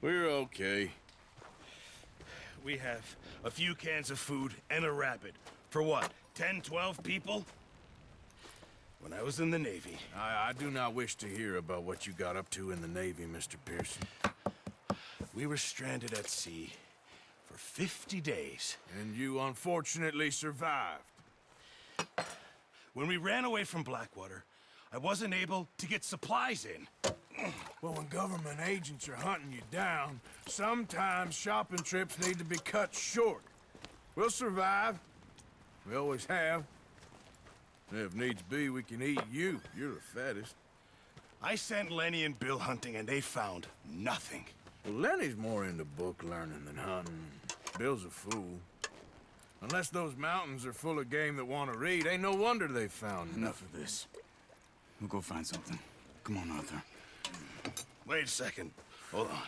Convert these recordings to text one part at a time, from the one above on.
We're okay. We have a few cans of food and a rabbit. For what, 10, 12 people? When I was in the Navy... I do not wish to hear about what you got up to in the Navy, Mr. Pearson. We were stranded at sea for 50 days. And you unfortunately survived. When we ran away from Blackwater, I wasn't able to get supplies in. Well, when government agents are hunting you down, sometimes shopping trips need to be cut short. We'll survive. We always have. If needs be, we can eat you. You're the fattest. I sent Lenny and Bill hunting, and they found nothing. Well, Lenny's more into book learning than hunting. Bill's a fool. Unless those mountains are full of game that want to read, ain't no wonder they found Enough of this. We'll go find something. Come on, Arthur. Wait a second. Hold on.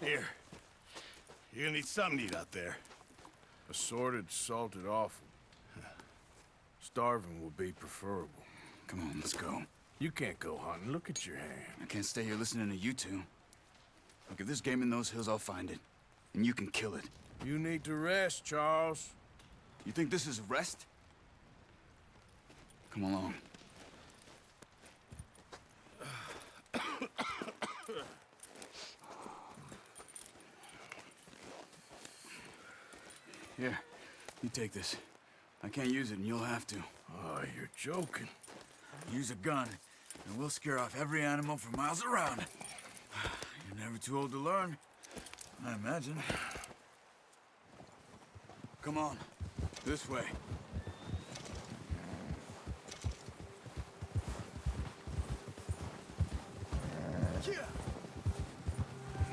Here. You're gonna need something to eat out there. Assorted, salted offal. Starving will be preferable. Come on, let's go. You can't go hunting. Look at your hand. I can't stay here listening to you two. Look, if there's game in those hills, I'll find it. And you can kill it. You need to rest, Charles. You think this is rest? Come along. Here, you take this. I can't use it, and you'll have to. Oh, you're joking. Use a gun, and we'll scare off every animal for miles around. You're never too old to learn, I imagine. Come on, this way.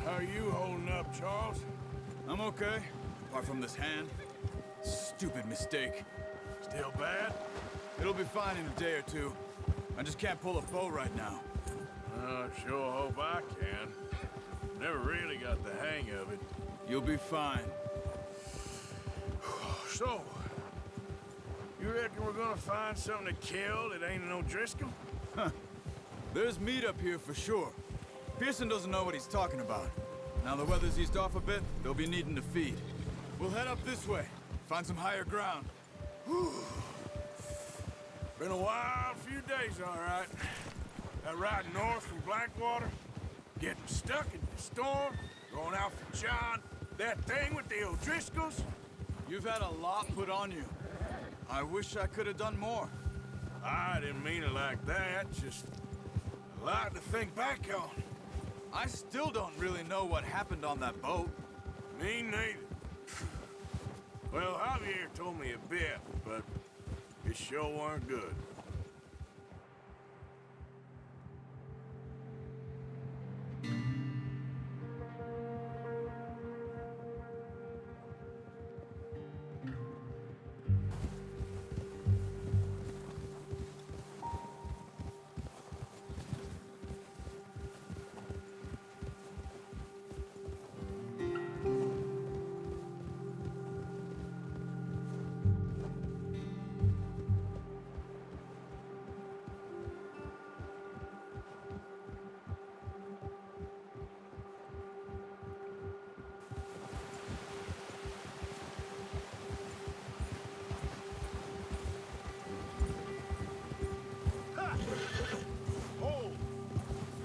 How are you holding up, Charles? I'm okay, apart from this hand. Stupid mistake. Still bad? It'll be fine in a day or two. I just can't pull a bow right now. I sure hope I can. Never really got the hang of it. You'll be fine. So, you reckon we're gonna find something to kill that ain't no Driscoll? Huh. There's meat up here for sure. Pearson doesn't know what he's talking about. Now the weather's eased off a bit, they'll be needing to feed. We'll head up this way, find some higher ground. Been a wild few days, all right. That ride north from Blackwater, getting stuck in the storm, going out for John, that thing with the O'Driscolls. You've had a lot put on you. I wish I could have done more. I didn't mean it like that, just a lot to think back on. I still don't really know what happened on that boat. Me neither. Well, Javier told me a bit, but it sure weren't good.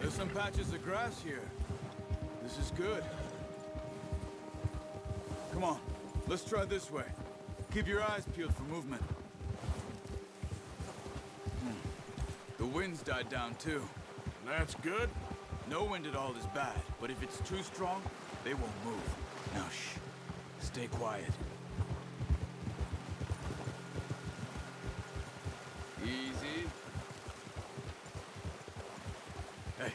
There's some patches of grass here. This is good. Come on, let's try this way. Keep your eyes peeled for movement. The wind's died down too. That's good. No wind at all is bad, but if it's too strong, they won't move. Now shh, stay quiet. Easy. Hey,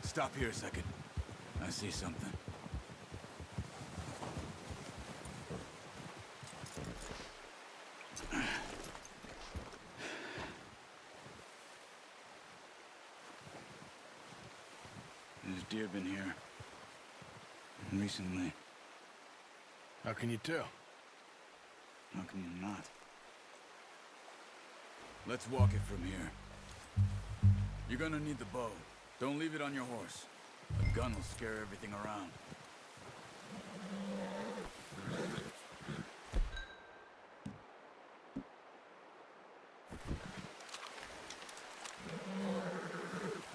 stop here a second. I see something. There's deer been here. Recently. How can you tell? How can you not? Let's walk it from here. You're gonna need the bow. Don't leave it on your horse. A gun will scare everything around.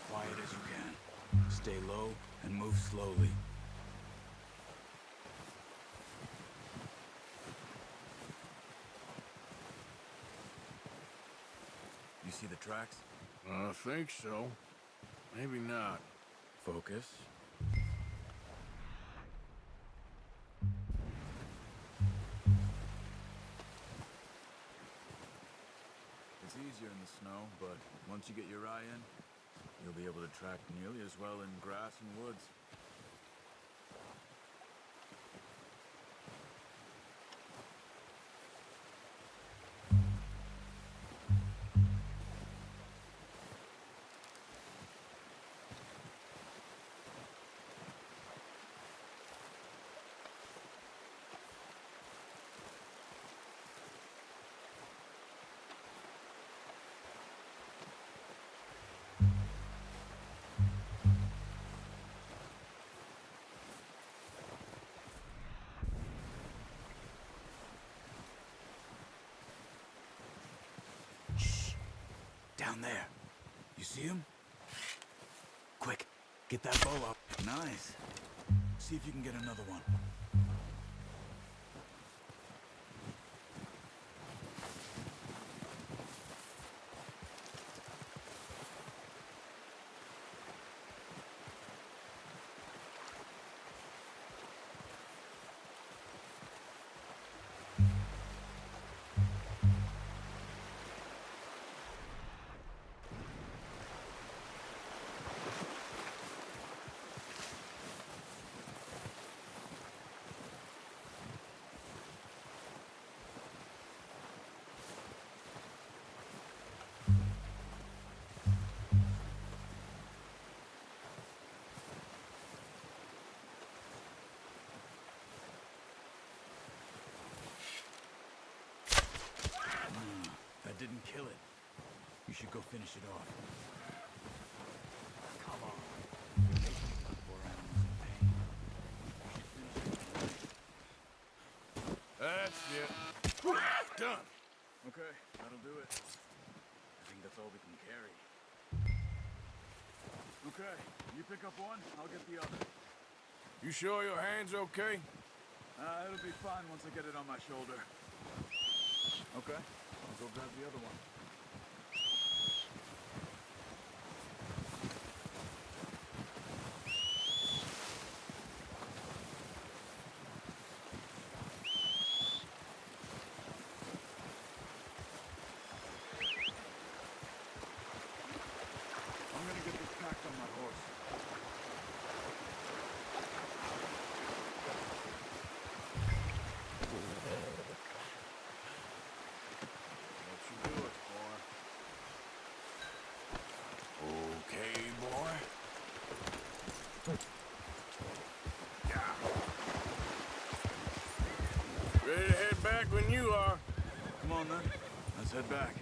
Quiet as you can. Stay low and move slowly. You see the tracks? I think so. Maybe not. Focus. It's easier in the snow, but once you get your eye in, you'll be able to track nearly as well in grass and woods. Down there. You see him? Quick, get that bow up. Nice. See if you can get another one. That didn't kill it. You should go finish it off. Come on. You're making the poor animals in pain. You should finish it. That's it. Done. Okay, that'll do it. I think that's all we can carry. Okay, you pick up one, I'll get the other. You sure your hand's okay? It'll be fine once I get it on my shoulder. Okay, I'll go grab the other one. I'm gonna get this packed on my horse. What you do it for? Okay, boy. Yeah. Ready to head back when you are. Come on then, let's head back.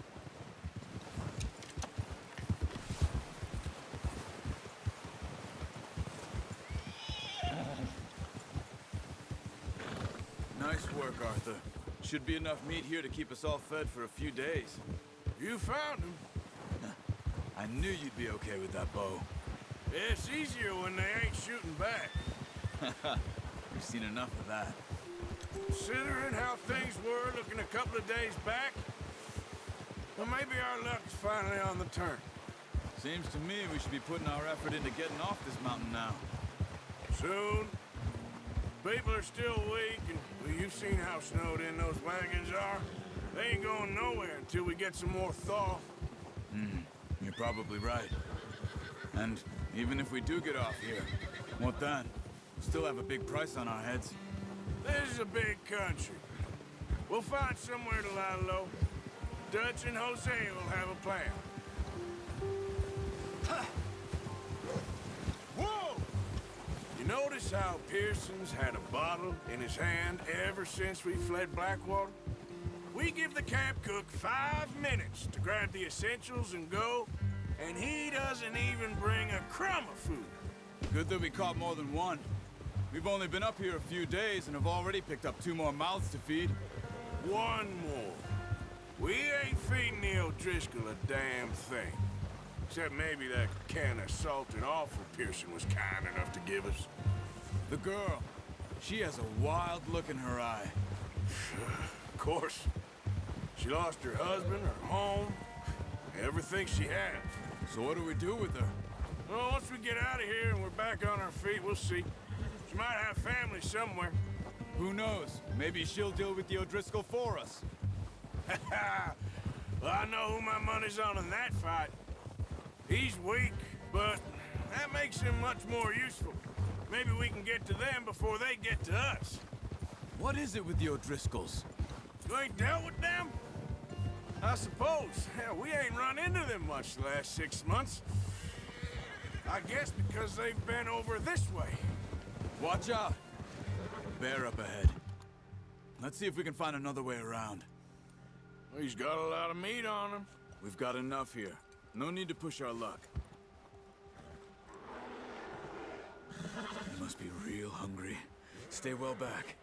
Nice work, Arthur. Should be enough meat here to keep us all fed for a few days. You found him. I knew you'd be okay with that bow. It's easier when they ain't shooting back. We've seen enough of that. Considering how things were looking a couple of days back, well, maybe our luck's finally on the turn. Seems to me we should be putting our effort into getting off this mountain now. Soon. People are still weak, and well, you've seen how snowed in those wagons are. They ain't going nowhere until we get some more thaw. You're probably right. And even if we do get off here, what then? We'll still have a big price on our heads. This is a big country. We'll find somewhere to lie low. Dutch and Jose will have a plan. Whoa! You notice how Pearson's had a bottle in his hand ever since we fled Blackwater? We give the camp cook 5 minutes to grab the essentials and go, and he doesn't even bring a crumb of food. Good that we caught more than one. We've only been up here a few days and have already picked up 2 more mouths to feed. One more. We ain't feeding the O'Driscoll a damn thing. Except maybe that can of salted offal Pearson was kind enough to give us. The girl, she has a wild look in her eye. Of course. She lost her husband, her home, everything she had. So what do we do with her? Well, once we get out of here and we're back on our feet, we'll see. She might have family somewhere. Who knows? Maybe she'll deal with the O'Driscoll for us. Well, I know who my money's on in that fight. He's weak, but that makes him much more useful. Maybe we can get to them before they get to us. What is it with the O'Driscolls? You ain't dealt with them? I suppose. Hell, we ain't run into them much the last 6 months. I guess because they've been over this way. Watch out! Bear up ahead. Let's see if we can find another way around. He's got a lot of meat on him. We've got enough here. No need to push our luck. You must be real hungry. Stay well back.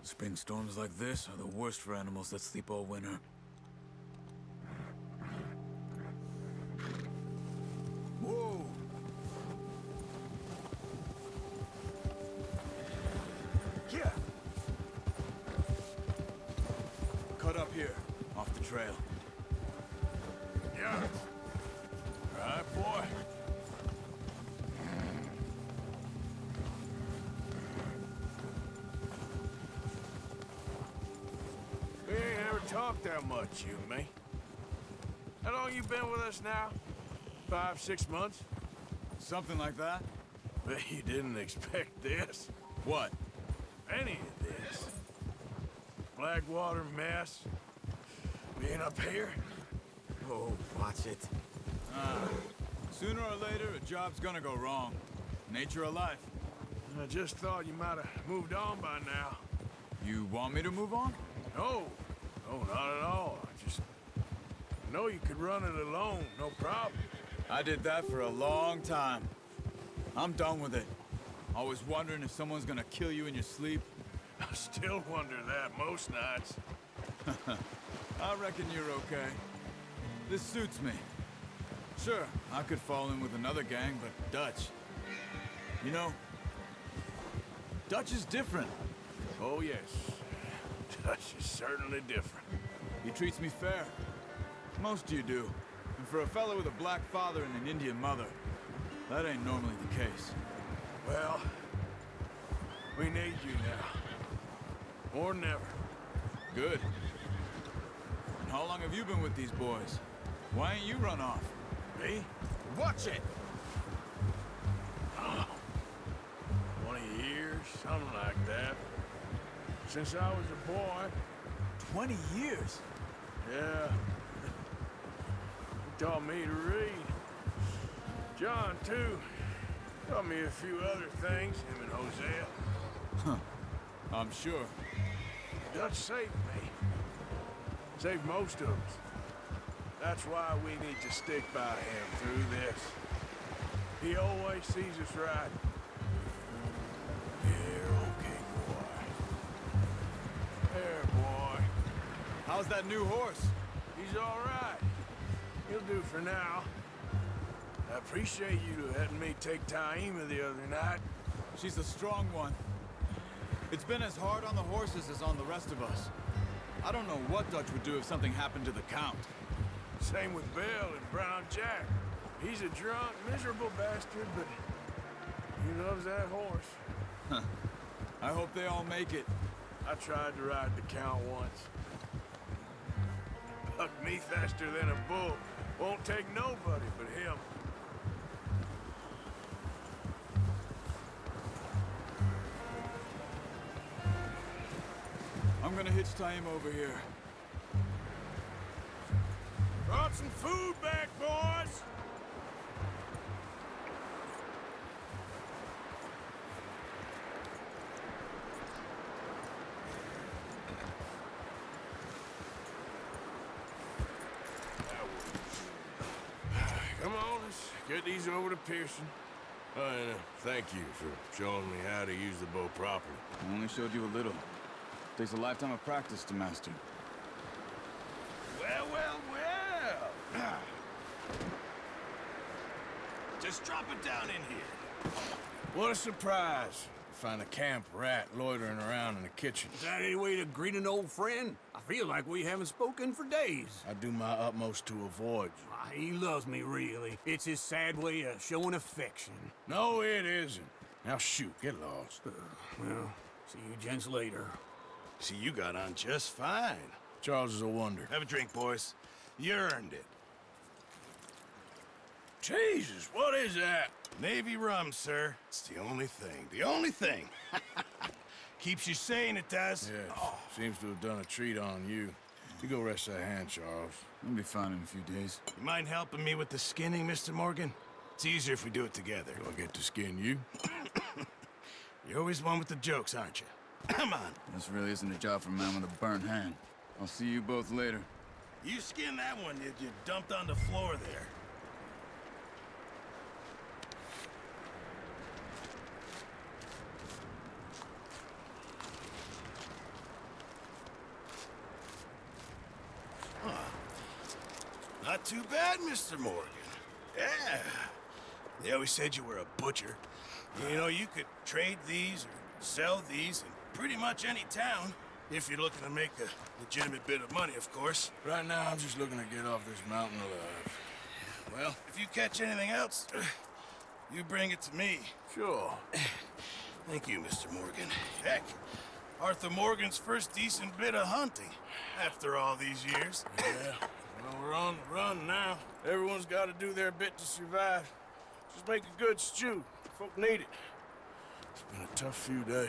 Spring storms like this are the worst for animals that sleep all winter. Whoa! Yeah. Cut up here, off the trail. Yeah. Right, boy. We ain't ever talked that much, you and me. How long you been with us now? 5, 6 months? Something like that? Bet you didn't expect this. What? Any of this. Blackwater mess. Being up here. Oh, watch it. Sooner or later, a job's gonna go wrong. Nature of life. I just thought you might have moved on by now. You want me to move on? No. No, not at all. I know you could run it alone, no problem. I did that for a long time. I'm done with it. Always wondering if someone's gonna kill you in your sleep. I still wonder that most nights. I reckon you're okay. This suits me. Sure, I could fall in with another gang, but Dutch... You know, Dutch is different. Oh, yes. Dutch is certainly different. He treats me fair. Most of you do. And for a fellow with a black father and an Indian mother, that ain't normally the case. Well, we need you now. More than ever. Good. And how long have you been with these boys? Why ain't you run off? Me? Watch it! 20 years, something like that. Since I was a boy. 20 years? Yeah. He taught me to read. John, too. Taught me a few other things, him and Hosea. I'm sure. Dutch saved me. Saved most of us. That's why we need to stick by him through this. He always sees us right. Here, okay, boy. There, boy. How's that new horse? He's all right. He'll do for now. I appreciate you letting me take Taima the other night. She's a strong one. It's been as hard on the horses as on the rest of us. I don't know what Dutch would do if something happened to the Count. Same with Bill and Brown Jack. He's a drunk, miserable bastard, but he loves that horse. I hope they all make it. I tried to ride the Count once. Bucked me faster than a bull. Won't take nobody but him. I'm gonna hitch Taima over here. Brought some food back, boys! Come on, let's get these over to Pearson. And thank you for showing me how to use the bow properly. I only showed you a little. Takes a lifetime of practice to master. Well, well, well. Just drop it down in here. What a surprise. Find a camp rat loitering around in the kitchen. Is that any way to greet an old friend? I feel like we haven't spoken for days. I do my utmost to avoid you. He loves me, really. It's his sad way of showing affection. No, it isn't. Now shoot, get lost. Well, see you gents later. See, you got on just fine. Charles is a wonder. Have a drink, boys. You earned it. Jesus, what is that? Navy rum, sir. It's the only thing. The only thing. Keeps you sane, it does. Yes, seems to have done a treat on you. You go rest that hand, Charles. I'll be fine in a few days. You mind helping me with the skinning, Mr. Morgan? It's easier if we do it together. Do I get to skin you? You're always one with the jokes, aren't you? Come on. This really isn't a job for a man with a burnt hand. I'll see you both later. You skinned that one you dumped on the floor there. Not too bad, Mr. Morgan. Yeah. They always said you were a butcher. You know, you could trade these or sell these in pretty much any town. If you're looking to make a legitimate bit of money, of course. Right now, I'm just looking to get off this mountain alive. Well, if you catch anything else, you bring it to me. Sure. Thank you, Mr. Morgan. Heck, Arthur Morgan's first decent bit of hunting after all these years. Yeah. Well, we're on the run now. Everyone's got to do their bit to survive. Just make a good stew. Folk need it. It's been a tough few days.